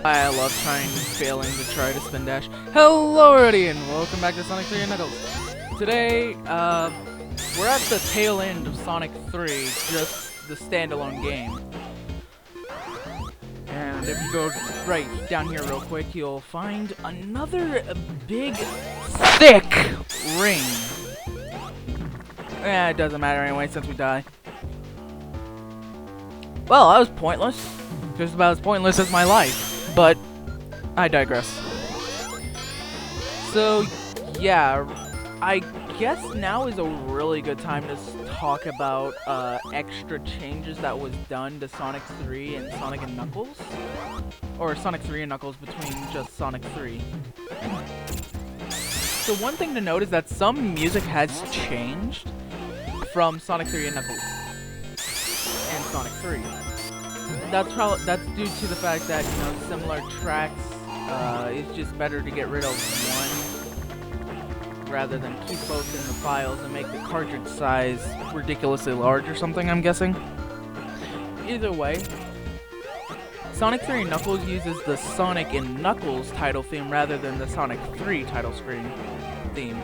I love failing to try to spin dash. Hello everybody and welcome back to Sonic3&Knuckles. Today, we're at the tail end of Sonic 3, just the standalone game. And if you go right down here real quick, you'll find another big, thick ring. It doesn't matter anyway since we die. Well, that was pointless. Just about as pointless as my life. But I digress. So, yeah, I guess now is a really good time to talk about extra changes that was done to Sonic 3 and Sonic and Knuckles. Or Sonic 3 and Knuckles between just Sonic 3. So one thing to note is that some music has changed from Sonic 3 and Knuckles and Sonic 3. That's due to the fact that, you know, similar tracks, it's just better to get rid of one rather than keep both in the files and make the cartridge size ridiculously large or something, I'm guessing. Either way, Sonic 3 and Knuckles uses the Sonic and Knuckles title theme rather than the Sonic 3 title screen theme.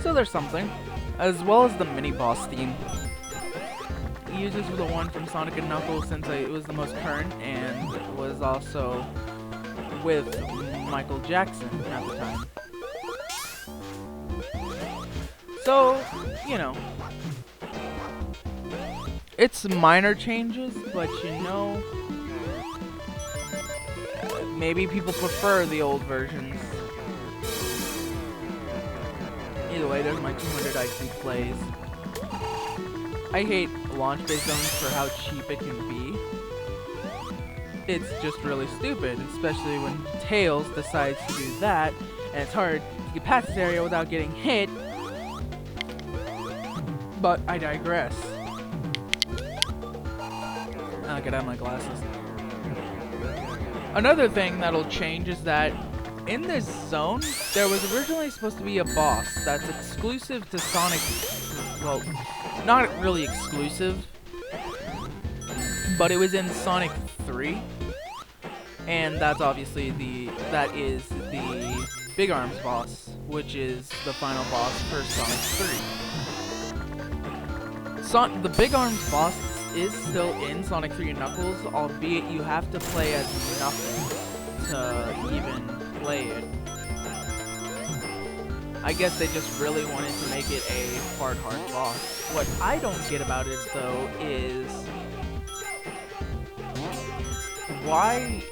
So there's something, as well as the mini-boss theme. Uses the one from Sonic and Knuckles since it was the most current and was also with Michael Jackson at the time. So, you know, it's minor changes, but you know, maybe people prefer the old versions. Either way, there's my 200 IQ plays. I hate launch-based zones for how cheap it can be. It's just really stupid, especially when Tails decides to do that, and it's hard to get past this area without getting hit. But I digress. I'll get out my glasses. Another thing that'll change is that in this zone, there was originally supposed to be a boss that's exclusive to Sonic. Well, not really exclusive, but it was in Sonic 3, and that's obviously the Big Arms boss, which is the final boss for Sonic 3. The Big Arms boss is still in Sonic 3 and Knuckles, albeit you have to play as nothing to even play it. I guess they just really wanted to make it a hard boss. What I don't get about it, though, is why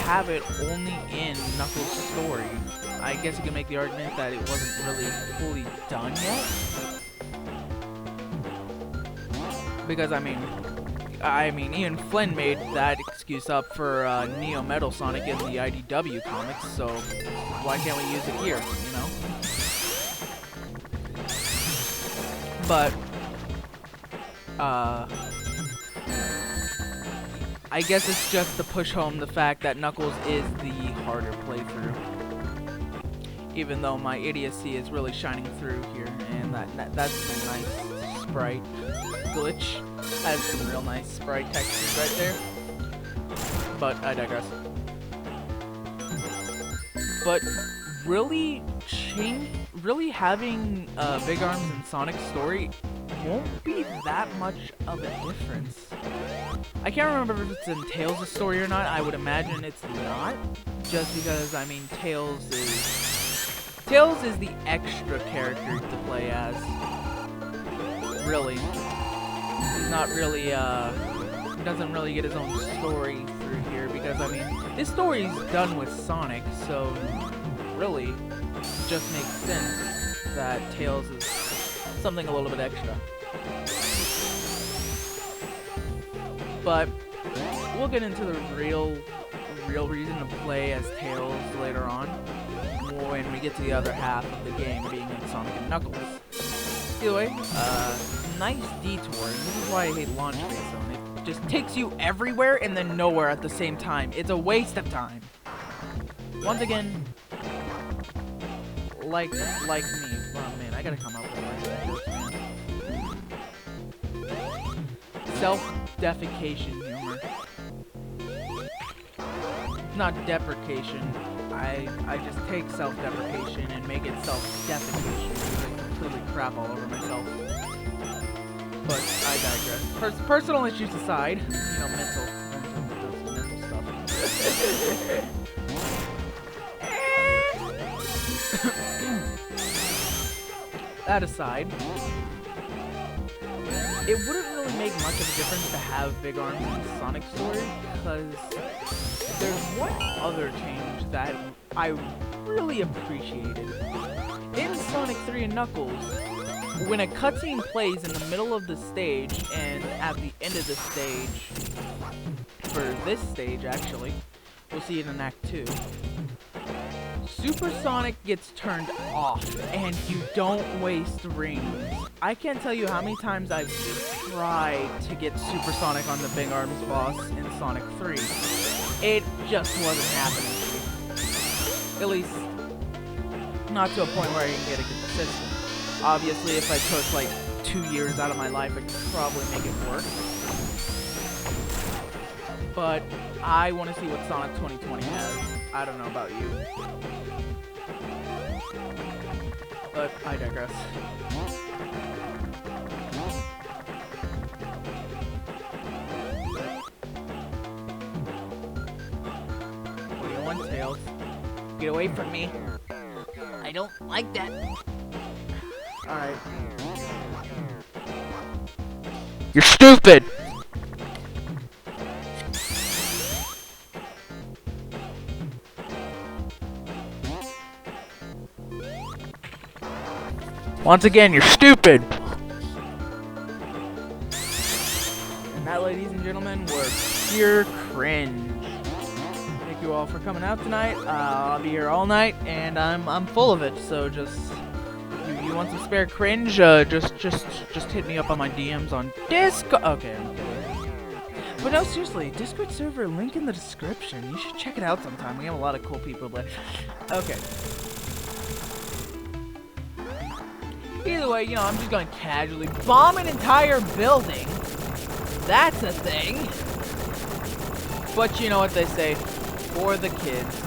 have it only in Knuckles' story? I guess you can make the argument that it wasn't really fully done yet. Because, I mean, Ian Flynn made that excuse up for Neo Metal Sonic in the IDW comics, so why can't we use it here, you know? But, I guess it's just to push home the fact that Knuckles is the harder playthrough. Even though my idiocy is really shining through here, and that's a nice sprite glitch. Has some real nice sprite textures right there. But I digress. But really having Big Arms and Sonic's story won't be that much of a difference. I can't remember if it's in Tails' story or not. I would imagine it's not, just because, I mean, Tails is the extra character to play as. Really. He's not really, doesn't really get his own story through here, because, I mean, his story's done with Sonic, so really, it just makes sense that Tails is something a little bit extra. But we'll get into the real reason to play as Tails later on, when we get to the other half of the game, being in Sonic and Knuckles. Either way, nice detour, and this is why I hate launch-based zone. It just takes you everywhere and then nowhere at the same time. It's a waste of time. Once again, like me. Oh man, I gotta come up with like self-defecation humor. not deprecation. I just take self-deprecation and make it self-defecation because I completely crap all over myself. But I digress. Personal issues aside, you know, mental stuff. That aside, it wouldn't really make much of a difference to have big arms in Sonic Story, because there's one other change that I really appreciated. In Sonic3&Knuckles, when a cutscene plays in the middle of the stage and at the end of the stage, for this stage actually, we'll see it in Act 2, Super Sonic gets turned off and you don't waste rings. I can't tell you how many times I've tried to get Super Sonic on the Big Arms boss in Sonic 3. It just wasn't happening. At least, not to a point where I can get it consistent. Obviously, if I took like 2 years out of my life, I could probably make it work. But I want to see what Sonic 2020 has. I don't know about you. But I digress. What do you want, Tails? Get away from me. I don't like that. Alright. You're stupid! Once again, you're stupid! And that, ladies and gentlemen, were pure cringe. Thank you all for coming out tonight. I'll be here all night, and I'm full of it. So just, if you want some spare cringe, just hit me up on my DMs on Discord. Okay, I'm kidding. But no, seriously, Discord server, link in the description. You should check it out sometime. We have a lot of cool people there. Okay. Either way, you know, I'm just gonna casually bomb an entire building. That's a thing. But you know what they say, for the kids.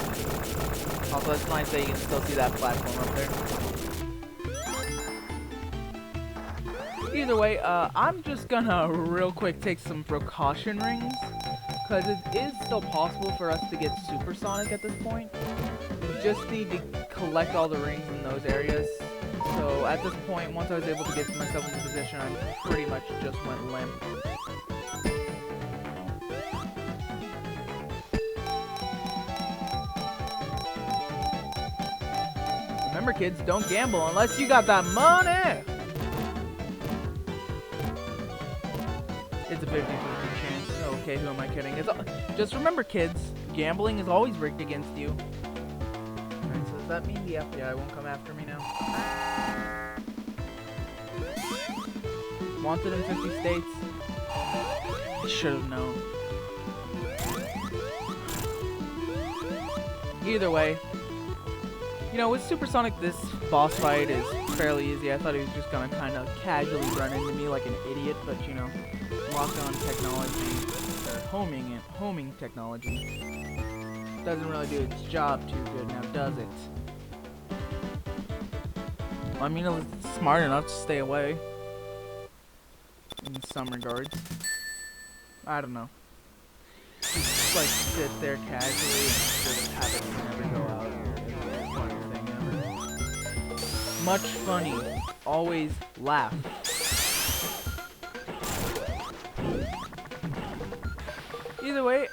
Also, it's nice that you can still see that platform up there. Either way, I'm just gonna real quick take some precaution rings, because it is still possible for us to get Super Sonic at this point. We just need to collect all the rings in those areas. So at this point, once I was able to get myself in position, I pretty much just went limp. Remember, kids, don't gamble unless you got that money! It's a 50-50 chance. Okay, who am I kidding? Just remember, kids, gambling is always rigged against you. Alright, so does that mean the FBI won't come after me now? Wanted in 50 states. I should have known. Either way, you know, with Super Sonic, this boss fight is fairly easy. I thought he was just gonna kind of casually run into me like an idiot, but you know, lock-on technology, or homing technology, doesn't really do its job too good now, does it? Well, I mean, it was smart enough to stay away. In some regards. I don't know. Just like sit there casually and just have it never go out. It's the funniest thing ever. Much funny. Always laugh. Either way,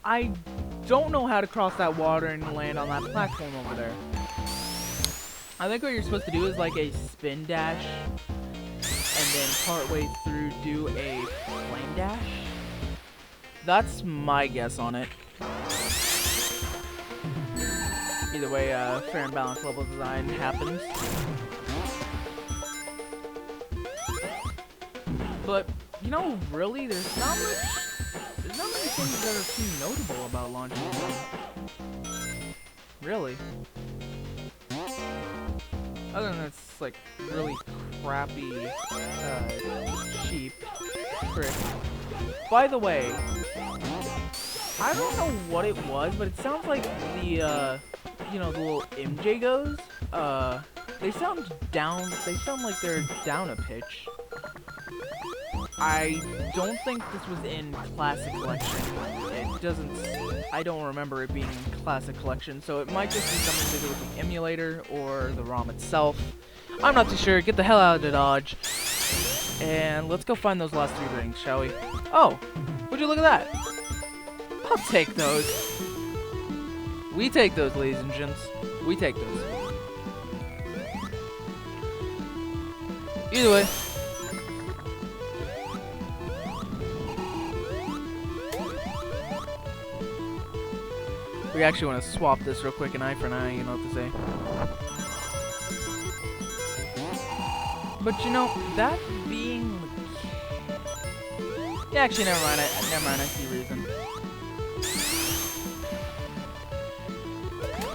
I don't know how to cross that water and land on that platform over there. I think what you're supposed to do is like a spin dash, and then partway through do a flame dash. That's my guess on it. Either way, fair and balanced level design happens. But, you know, really, there's not many things that are too notable about launching one. Really. Other than it's like really crappy, cheap trick. By the way, I don't know what it was, but it sounds like the, you know, the little MJ goes. They sound down. They sound like they're down a pitch. I don't think this was in Classic Collection. It doesn't. I don't remember it being in Classic Collection, so it might just be something to do with the emulator or the ROM itself. I'm not too sure. Get the hell out of the Dodge. And let's go find those last 3 rings, shall we? Oh, would you look at that? I'll take those. We take those, ladies and gents. We take those. Either way. We actually want to swap this real quick, an eye for an eye, you know what to say. But you know, that being... Yeah, actually, never mind, I see reason.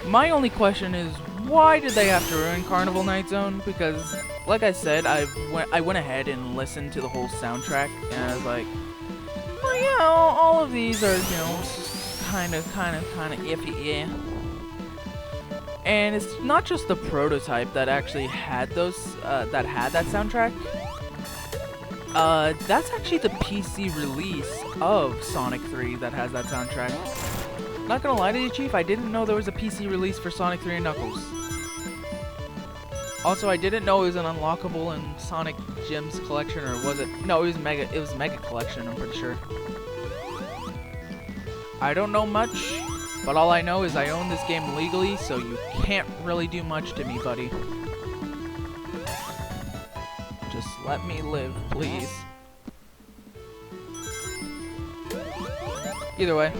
My only question is, why did they have to ruin Carnival Night Zone? Because, like I said, I went ahead and listened to the whole soundtrack, and I was like, well, yeah, all of these are, you know, kind of iffy, yeah. And it's not just the prototype that actually had those, that soundtrack. That's actually the PC release of Sonic 3 that has that soundtrack. Not gonna lie to you, Chief, I didn't know there was a PC release for Sonic 3&Knuckles. Also, I didn't know it was an unlockable in Sonic Gems collection, or was it? No, it was Mega Collection, I'm pretty sure. I don't know much, but all I know is I own this game legally, so you can't really do much to me, buddy. Just let me live, please. Either way.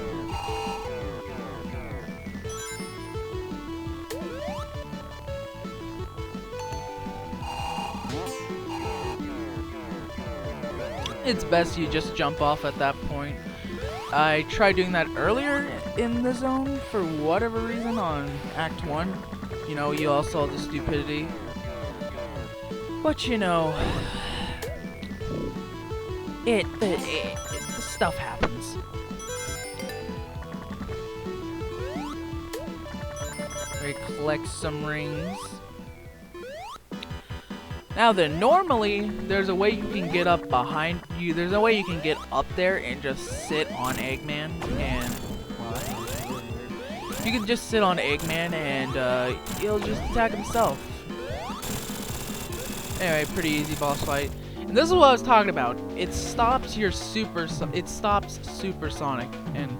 It's best you just jump off at that point. I tried doing that earlier in the zone for whatever reason on Act 1. You know, you all saw the stupidity. But you know, the stuff happens. We collect some rings. Now then, normally, there's a way you can get up behind you. There's a way you can get up there and just sit on Eggman, and you can just sit on Eggman and he'll just attack himself. Anyway, pretty easy boss fight. And this is what I was talking about. It stops your supersonic, and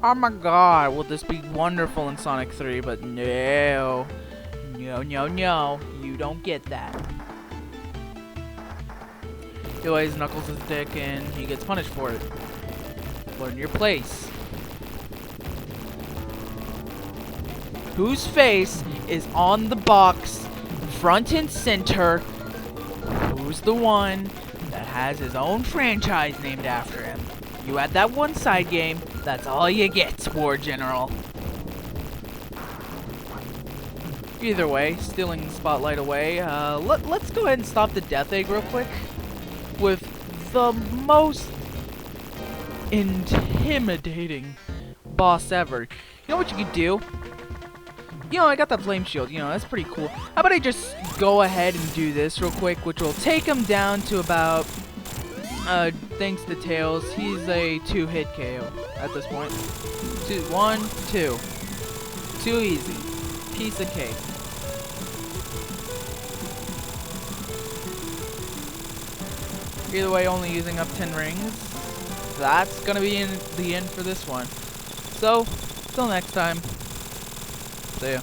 oh my god, will this be wonderful in Sonic 3? But no, you don't get that. He always Knuckles his dick and he gets punished for it. Learn your place. Whose face is on the box, front and center? Who's the one that has his own franchise named after him? You had that one side game, that's all you get, War General. Either way, stealing the spotlight away, let's go ahead and stop the Death Egg real quick with the most intimidating boss ever. You know what you could do? You know, I got that flame shield, you know, that's pretty cool. How about I just go ahead and do this real quick, which will take him down to about, thanks to Tails, he's a 2-hit KO at this point. 1, 2. Too easy. Piece of cake. Either way, only using up 10 rings. That's gonna be the end for this one. So, till next time. See ya.